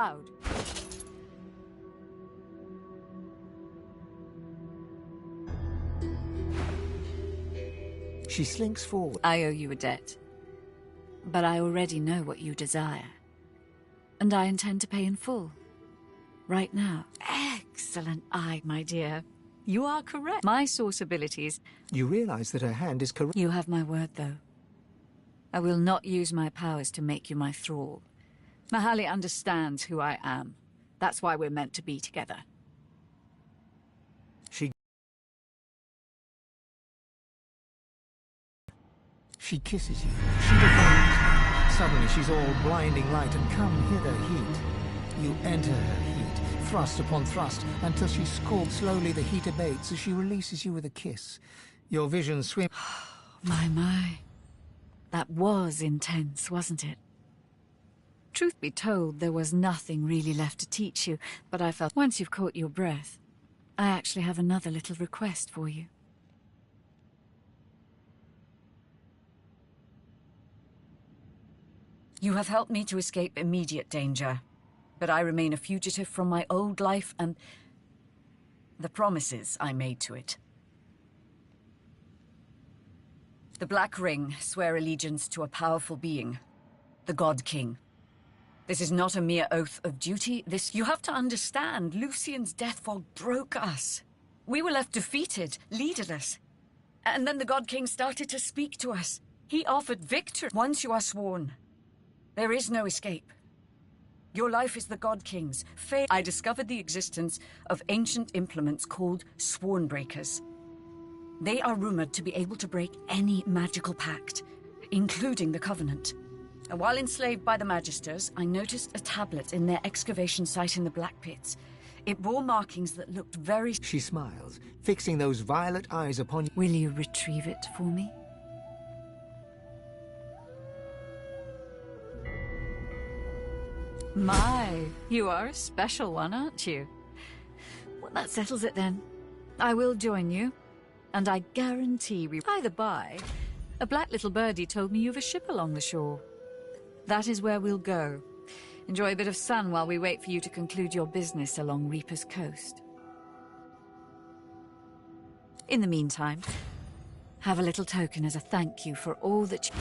Out. She slinks forward. I owe you a debt. But I already know what you desire. And I intend to pay in full. Right now. Excellent eye, my dear. You are correct. My source abilities... You realize that her hand is correct. You have my word, though. I will not use my powers to make you my thrall. Mahali understands who I am. That's why we're meant to be together. She kisses you. She defies. Suddenly she's all blinding light and come hither heat. You enter her heat, thrust upon thrust, until she scalds. Slowly the heat abates as she releases you with a kiss. Your vision swims. My. That was intense, wasn't it? Truth be told, there was nothing really left to teach you, but I felt once you've caught your breath, I actually have another little request for you. You have helped me to escape immediate danger, but I remain a fugitive from my old life and the promises I made to it. The Black Ring swear allegiance to a powerful being, the God King. This is not a mere oath of duty. You have to understand, Lucien's death fog broke us. We were left defeated, leaderless. And then the God King started to speak to us. He offered victory. Once you are sworn, there is no escape. Your life is the God King's. I discovered the existence of ancient implements called Sworn Breakers. They are rumored to be able to break any magical pact, including the Covenant. And while enslaved by the Magisters, I noticed a tablet in their excavation site in the Black Pits. It bore markings that looked very... She smiles, fixing those violet eyes upon you. Will you retrieve it for me? My, you are a special one, aren't you? Well, that settles it then. I will join you, and I guarantee we... By the by, a black little birdie told me you've a ship along the shore. That is where we'll go. Enjoy a bit of sun while we wait for you to conclude your business along Reaper's Coast. In the meantime, have a little token as a thank you for all that you...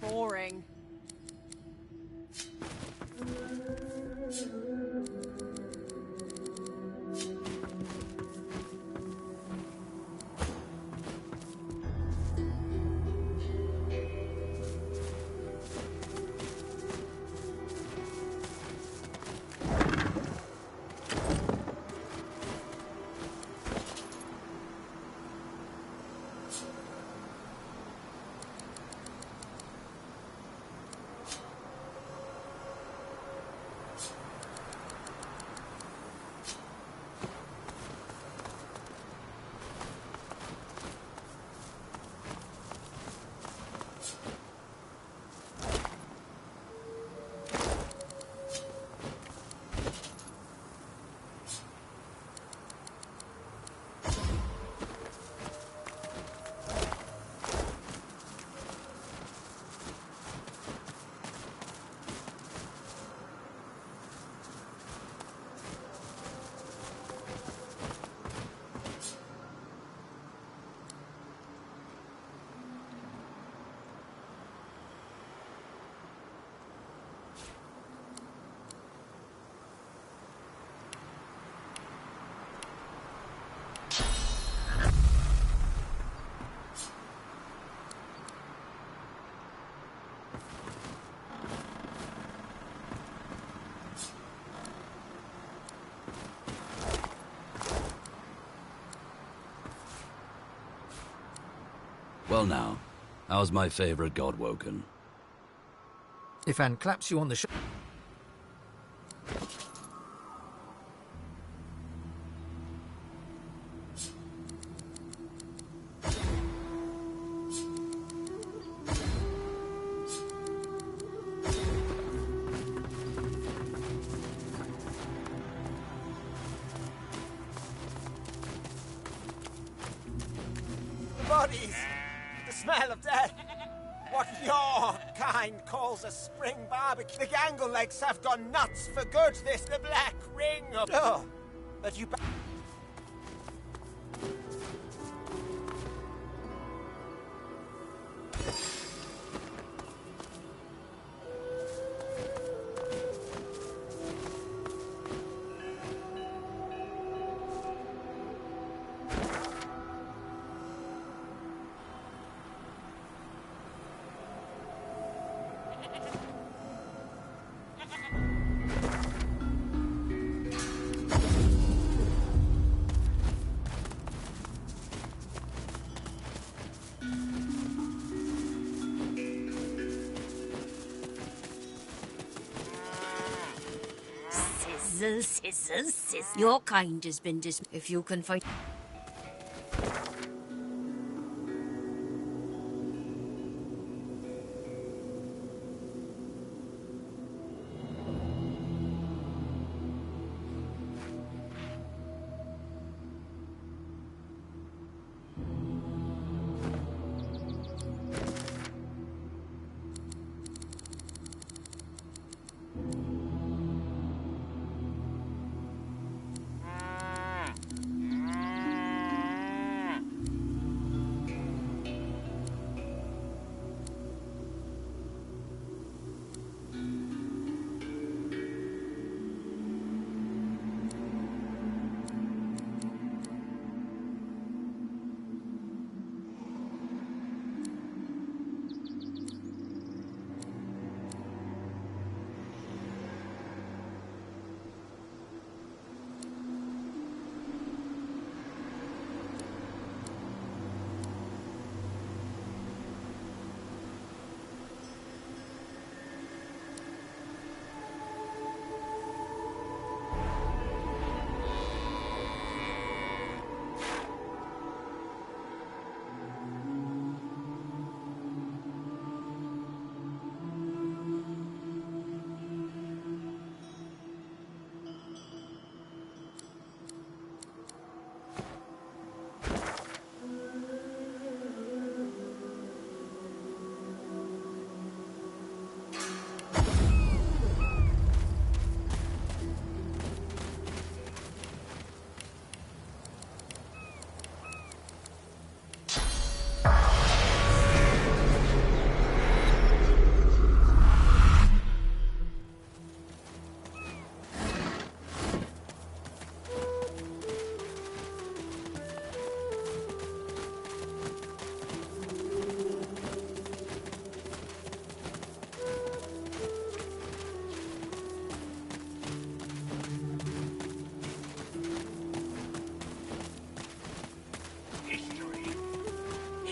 Boring. Well now, how's my favorite god woken? If Anne claps you on the shoulder. Bodies! The smell of death! What your kind calls a spring barbecue. The gangle legs have gone nuts for good. This the black ring of... Oh, that you... Sizzle. Your kind has been if you can find...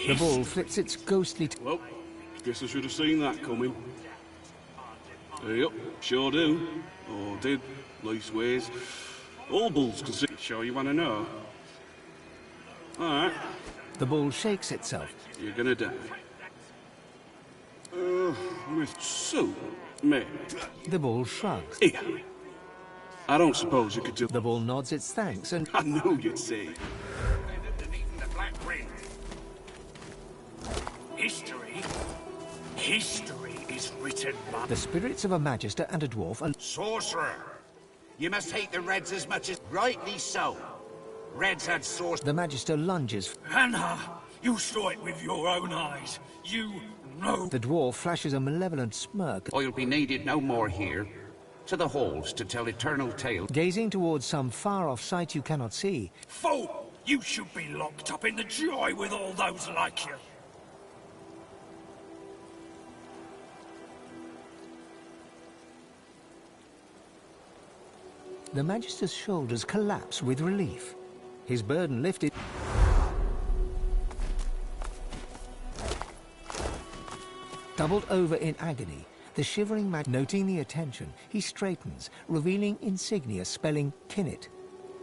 The bull flicks its ghostly... Well, guess I should have seen that coming. Yep, sure do. Or did, leastways. All bulls can see. Sure you want to know? Alright. The bull shakes itself. You're gonna die. With soup, mate. The bull shrugs. Here. I don't suppose you could do... The bull nods its thanks and... I knew you'd say. History is written by... The spirits of a magister and a dwarf and... Sorcerer! You must hate the Reds as much as... Rightly so. Reds had sorcerer... The magister lunges... Hannah, you saw it with your own eyes. You know... The dwarf flashes a malevolent smirk. Oil be needed no more here. To the halls to tell eternal tales. Gazing towards some far-off sight you cannot see. Fool! You should be locked up in the joy with all those like you. The magister's shoulders collapse with relief. His burden lifted... Doubled over in agony, the shivering man, noting the attention, he straightens, revealing insignia spelling Kinnet,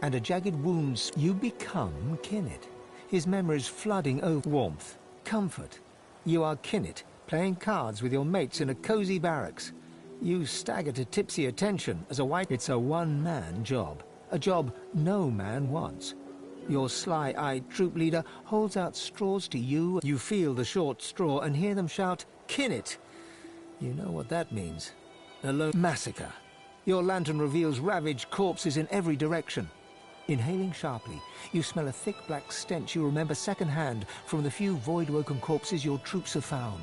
and a jagged wound. You become Kinnet. His memories flooding over warmth, comfort. You are Kinnet, playing cards with your mates in a cozy barracks. You stagger to tipsy attention as a white... It's a one-man job, a job no man wants. Your sly-eyed troop leader holds out straws to you. You feel the short straw and hear them shout, Kinnet! You know what that means. A low massacre. Your lantern reveals ravaged corpses in every direction. Inhaling sharply, you smell a thick black stench you remember secondhand from the few void-woken corpses your troops have found.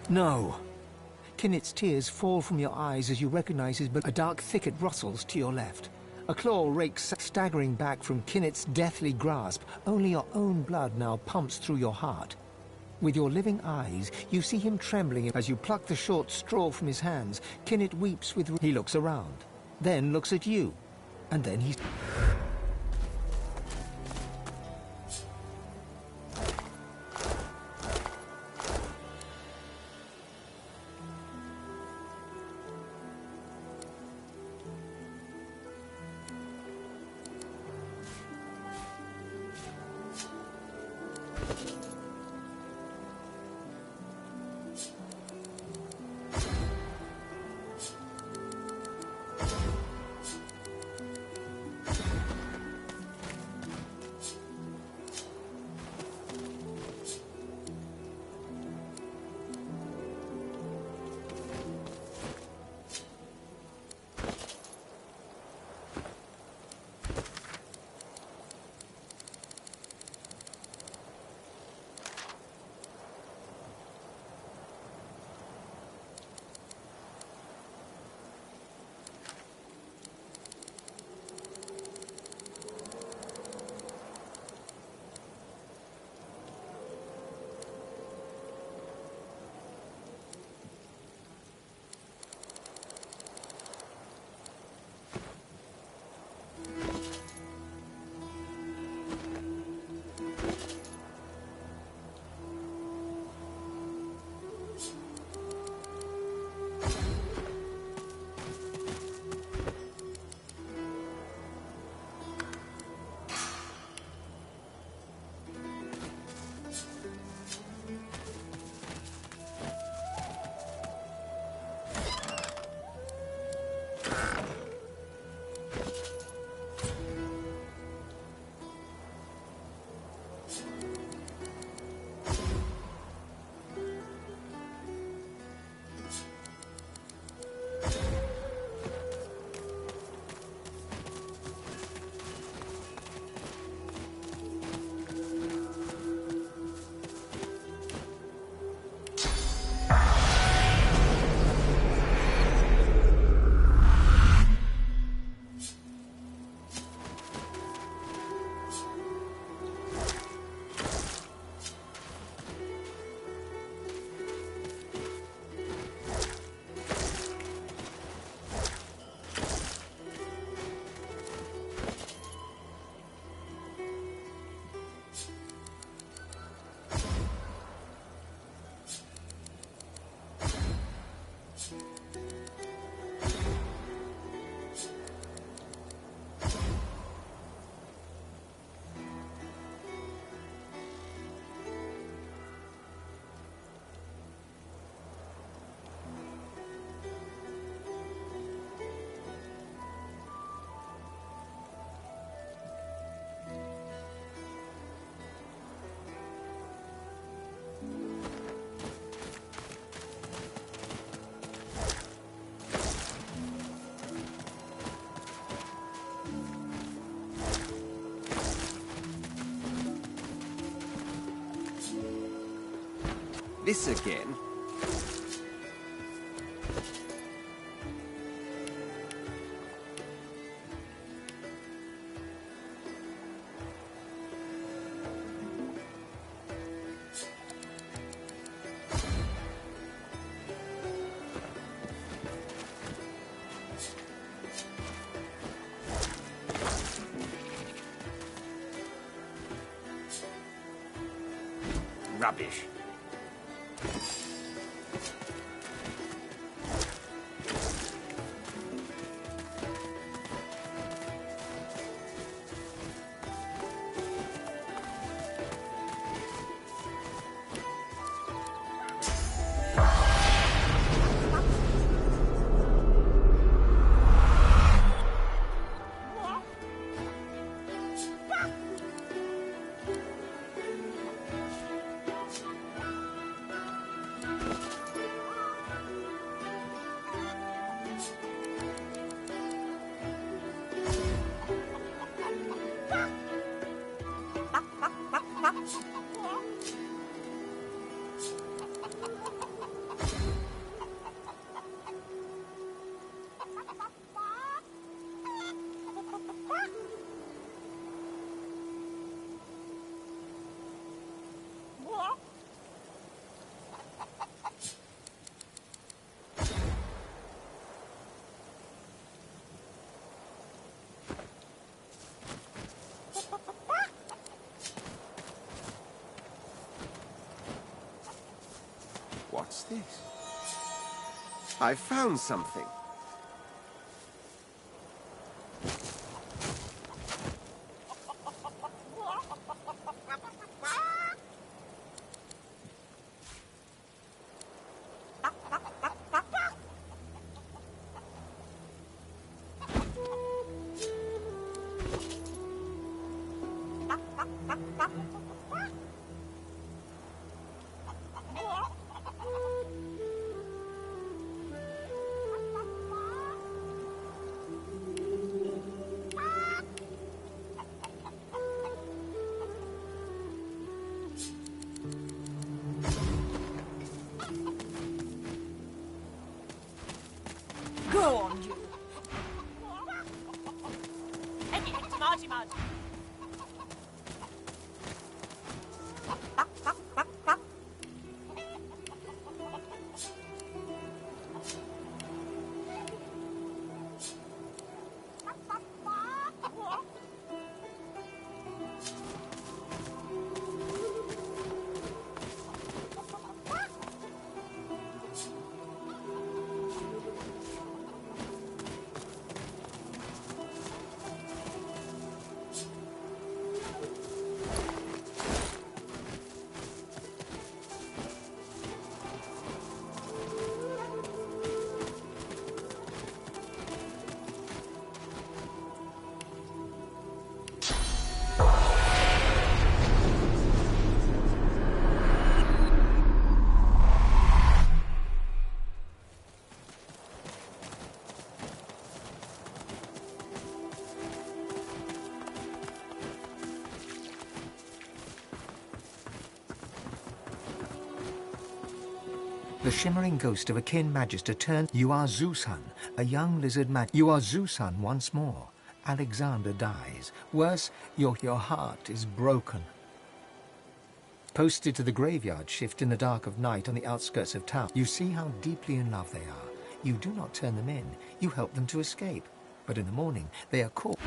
No. Kinnet's tears fall from your eyes as you recognize his... A dark thicket rustles to your left. A claw rakes, staggering back from Kinnet's deathly grasp. Only your own blood now pumps through your heart. With your living eyes, you see him trembling as you pluck the short straw from his hands. Kinnet weeps with... He looks around, then looks at you, and then he... This again? rubbish. What's this? I found something. Go on, you. Hey, Marty, Marty. The shimmering ghost of a kin magister turned. You are Zusan, a young lizard mag. You are Zusan once more. Alexander dies. Worse, your heart is broken. Posted to the graveyard shift in the dark of night on the outskirts of town. You see how deeply in love they are. You do not turn them in. You help them to escape. But in the morning, they are caught.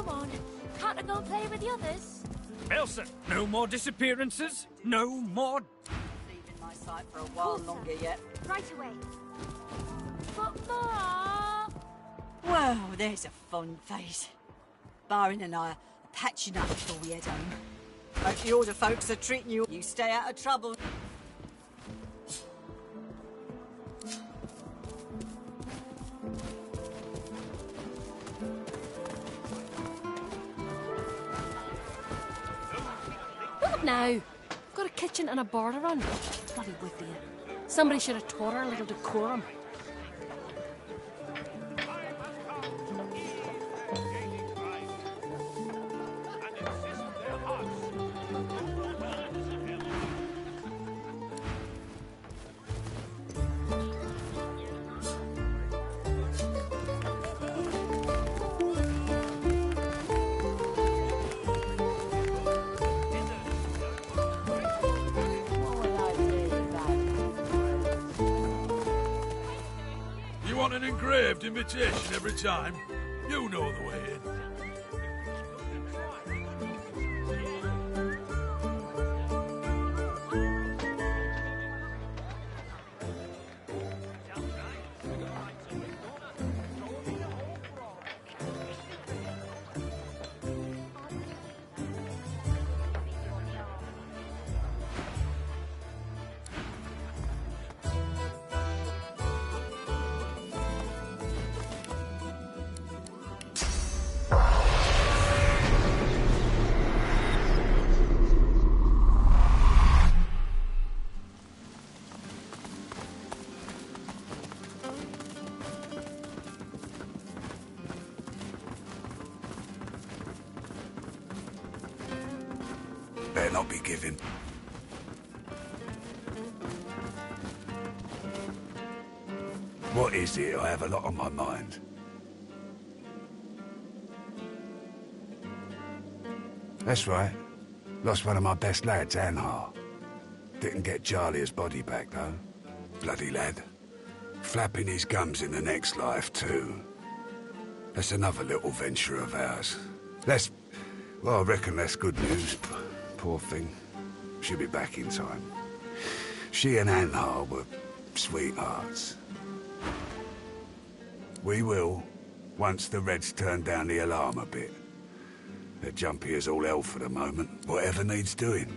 Come on. Can't I go and play with the others? Elsa, no more disappearances. No more. Leaving my sight for a while longer yet. Right away. But, Mom! Well, there's a fun face. Byron and I are patching up before we head home. Hope the older folks are treating you. You stay out of trouble. What now? Got a kitchen and a bar to run. Bloody with you. Somebody should have taught her a little decorum. You want an engraved invitation every time? You know the way in. Better not be giving. What is it? I have a lot on my mind. That's right. Lost one of my best lads, Anhar. Didn't get Charlie's body back, though. Bloody lad. Flapping his gums in the next life, too. That's another little venture of ours. Well, I reckon that's good news. Poor thing. She'll be back in time. She and Anhar were sweethearts. We will, once the Reds turn down the alarm a bit. They're jumpy as all hell for the moment. Whatever needs doing.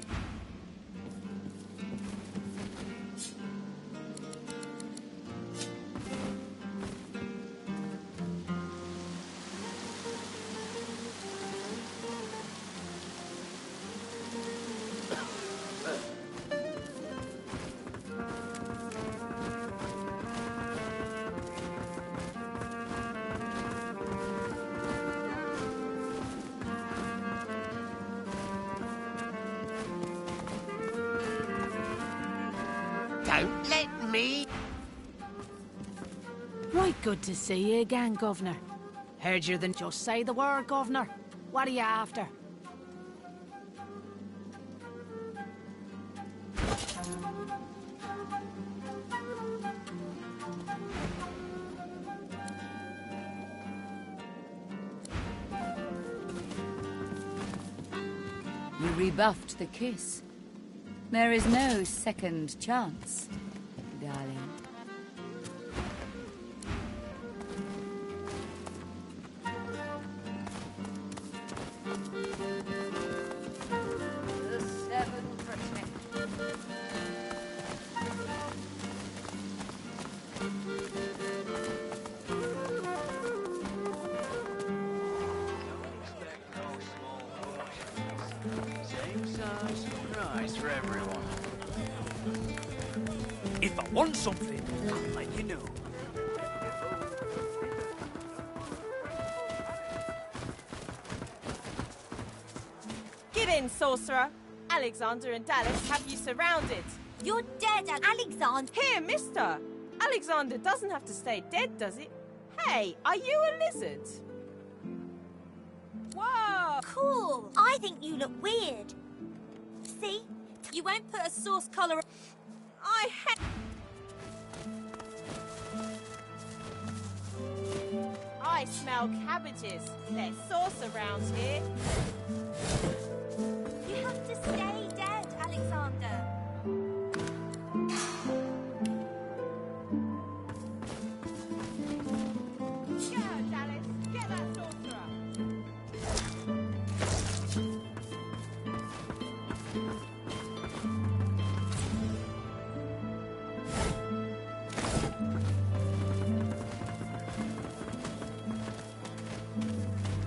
Don't let me... Right good to see you again, Governor. Heard you then just say the word, Governor. What are you after? You rebuffed the kiss. There is no second chance, darling. The seven protect. Same size price for everyone. If I want something, I'll let you know. Get in, sorcerer. Alexander and Dallas have you surrounded. You're dead, Alexander. Here, mister. Alexander doesn't have to stay dead, does it? Hey, are you a lizard? Whoa! Cool. I think you look weird. See? You won't put a sauce collar... I I smell cabbages. There's sauce around here. You have to stay dead, Alexander. Yeah, Dallas, get that saucer up.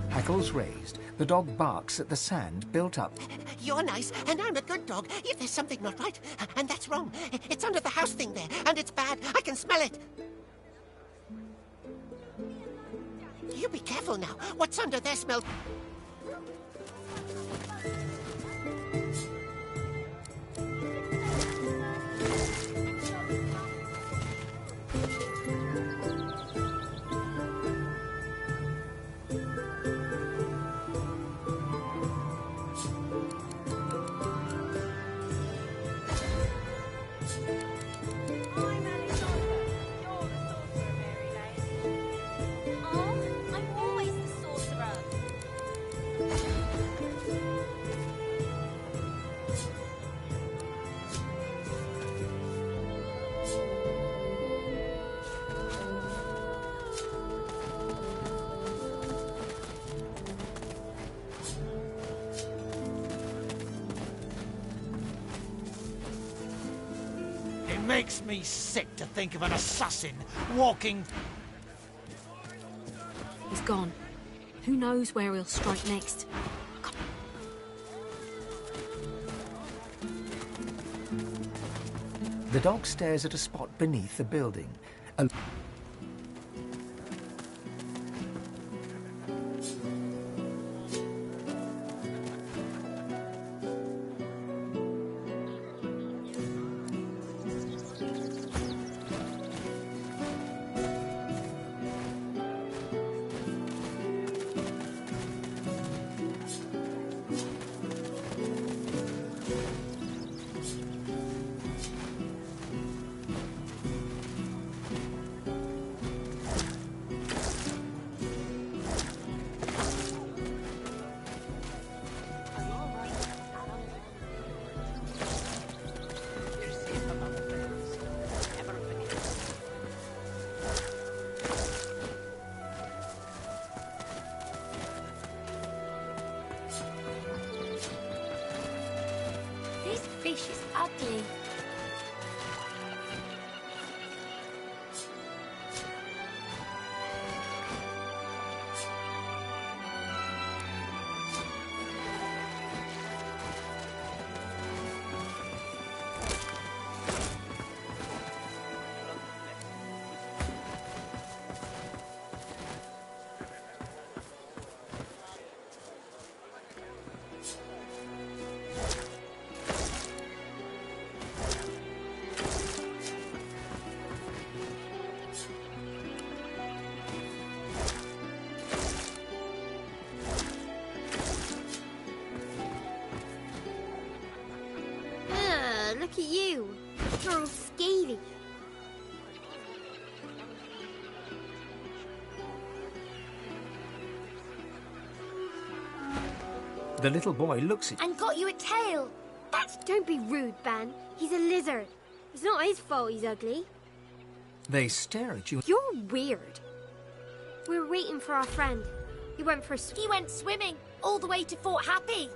Hackles raised, the dog barks at the sand built up. You're nice, and I'm a good dog. If there's something not right, and that's wrong. It's under the house thing there, and it's bad. I can smell it. You be careful now. What's under there smells... It makes me sick to think of an assassin walking... He's gone. Who knows where he'll strike next? The dog stares at a spot beneath the building. This fish is ugly. Look at you. You're all scaly. The little boy looks at... And got you a tail. Don't be rude, Ben. He's a lizard. It's not his fault he's ugly. They stare at you. You're weird. We were waiting for our friend. He went swimming all the way to Fort Happy.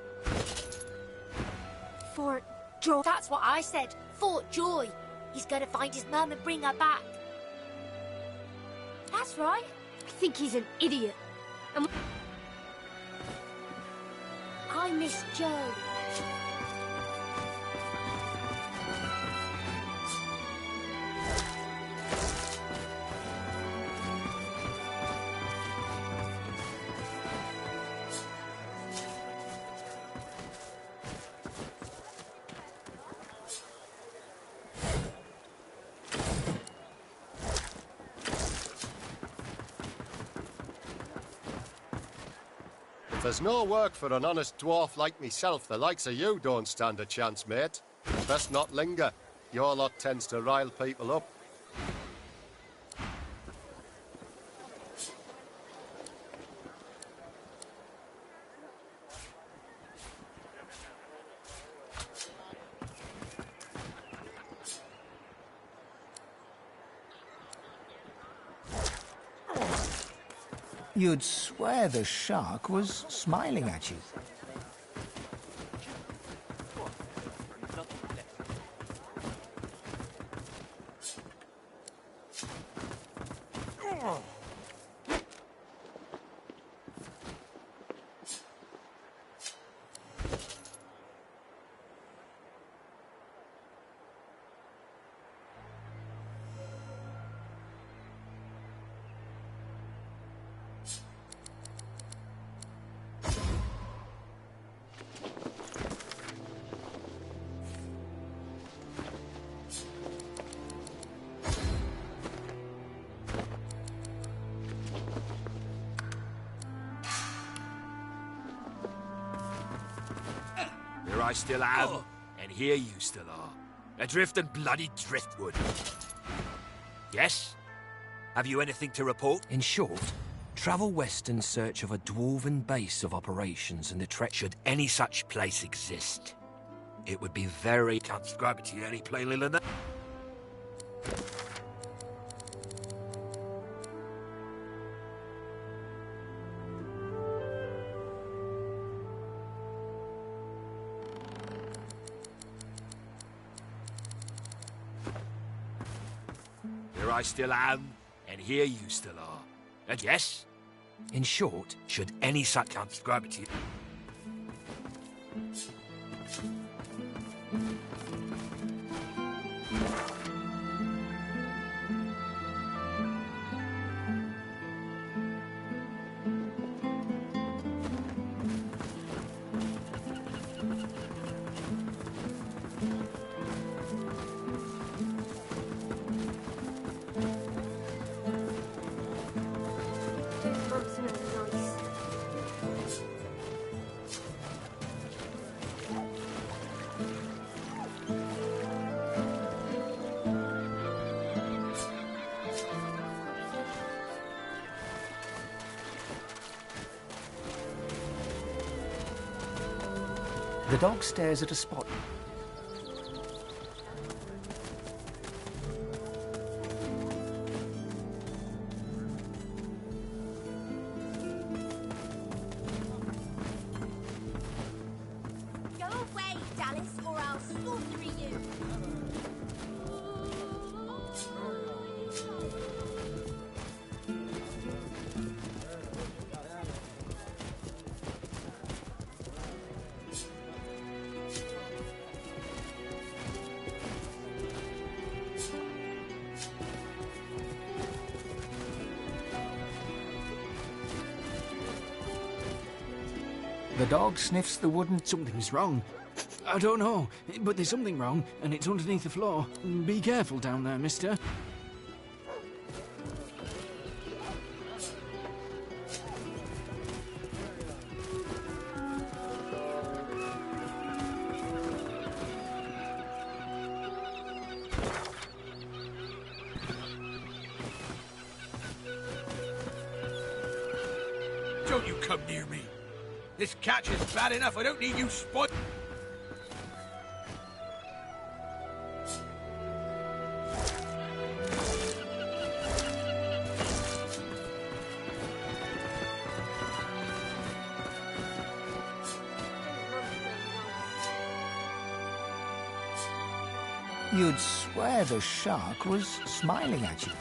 Fort Joy. That's what I said. Fort Joy. He's going to find his mum and bring her back. That's right. I think he's an idiot. And I miss Joe. If there's no work for an honest dwarf like myself, the likes of you don't stand a chance, mate. Best not linger. Your lot tends to rile people up. You'd swear the shark was smiling at you. Here I still am, and here you still are. Adrift and bloody driftwood. Yes? Have you anything to report? In short, travel west in search of a dwarven base of operations in the Should any such place exist, it would be very... Can't describe it to you any plainly than that. Here I still am, and here you still are. And yes? In short, should any such... Can't describe it to you. The dog stares at a spot. Go away, Dallas, or I'll slaughter you. The dog sniffs the wooden... Something's wrong. I don't know, but there's something wrong, and it's underneath the floor. Be careful down there, mister. Don't you come near me. This catch is bad enough. I don't need you spoil... You'd swear the shark was smiling at you.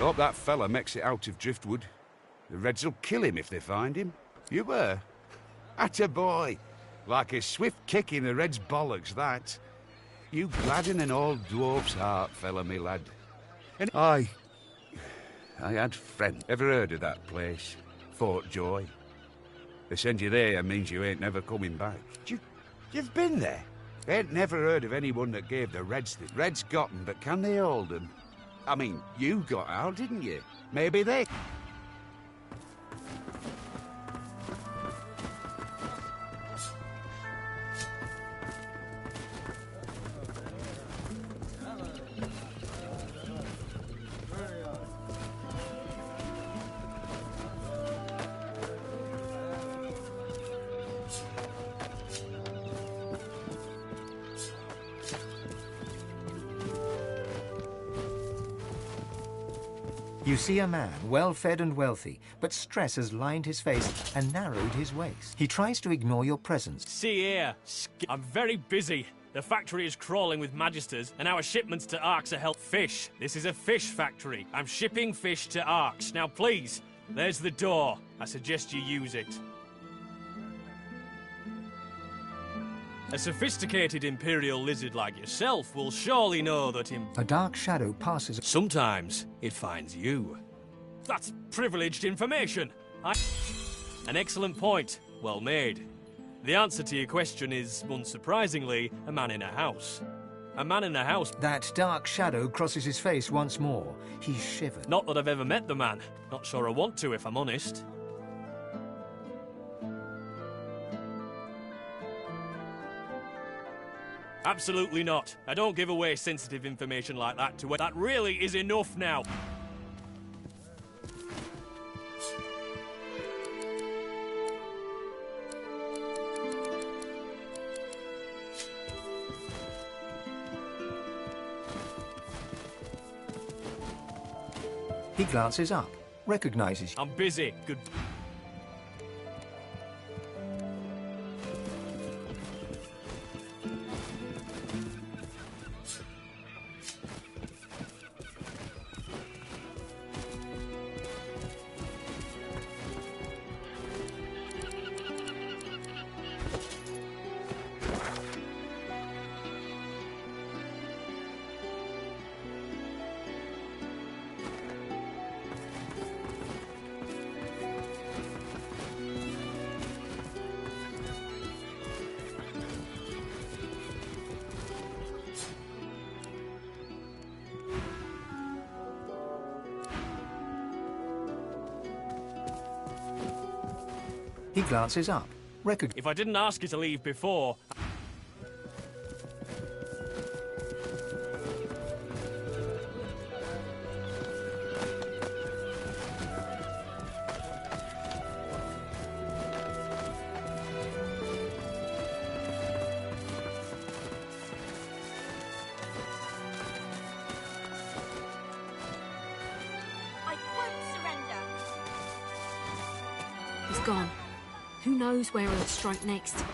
Hope that fella makes it out of Driftwood. The Reds will kill him if they find him. You were? Atta boy. Like a swift kick in the Reds' bollocks, that. You gladden an old dwarf's heart, fella, me lad. And I had friends. Ever heard of that place? Fort Joy? They send you there means you ain't never coming back. You've been there? Ain't never heard of anyone that gave the Reds the... Reds got 'em, but can they hold 'em? I mean, you got out, didn't you? Maybe they... You see a man, well-fed and wealthy, but stress has lined his face and narrowed his waist. He tries to ignore your presence. See here, I'm very busy. The factory is crawling with magisters, and our shipments to Arks are held fish. This is a fish factory. I'm shipping fish to Arks. Now, please, there's the door. I suggest you use it. A sophisticated Imperial lizard like yourself will surely know that A dark shadow passes. Sometimes it finds you. That's privileged information. An excellent point. Well made. The answer to your question is, unsurprisingly, a man in a house. A man in a house. That dark shadow crosses his face once more. He shivers. Not that I've ever met the man. Not sure I want to, if I'm honest. Absolutely not. I don't give away sensitive information like that to... That really is enough now. He glances up, recognizes you. I'm busy. Good... He glances up. If I didn't ask you to leave before... I won't surrender. He's gone. Who knows where he'll strike next?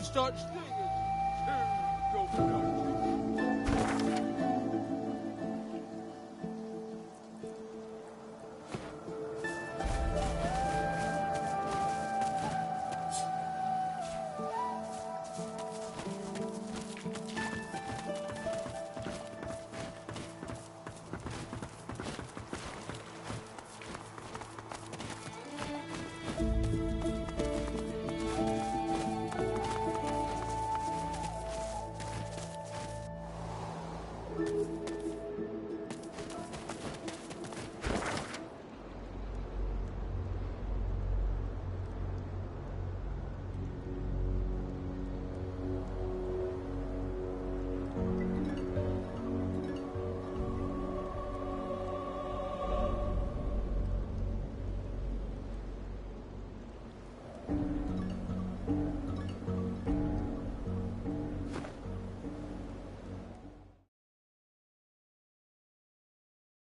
start singing. Go for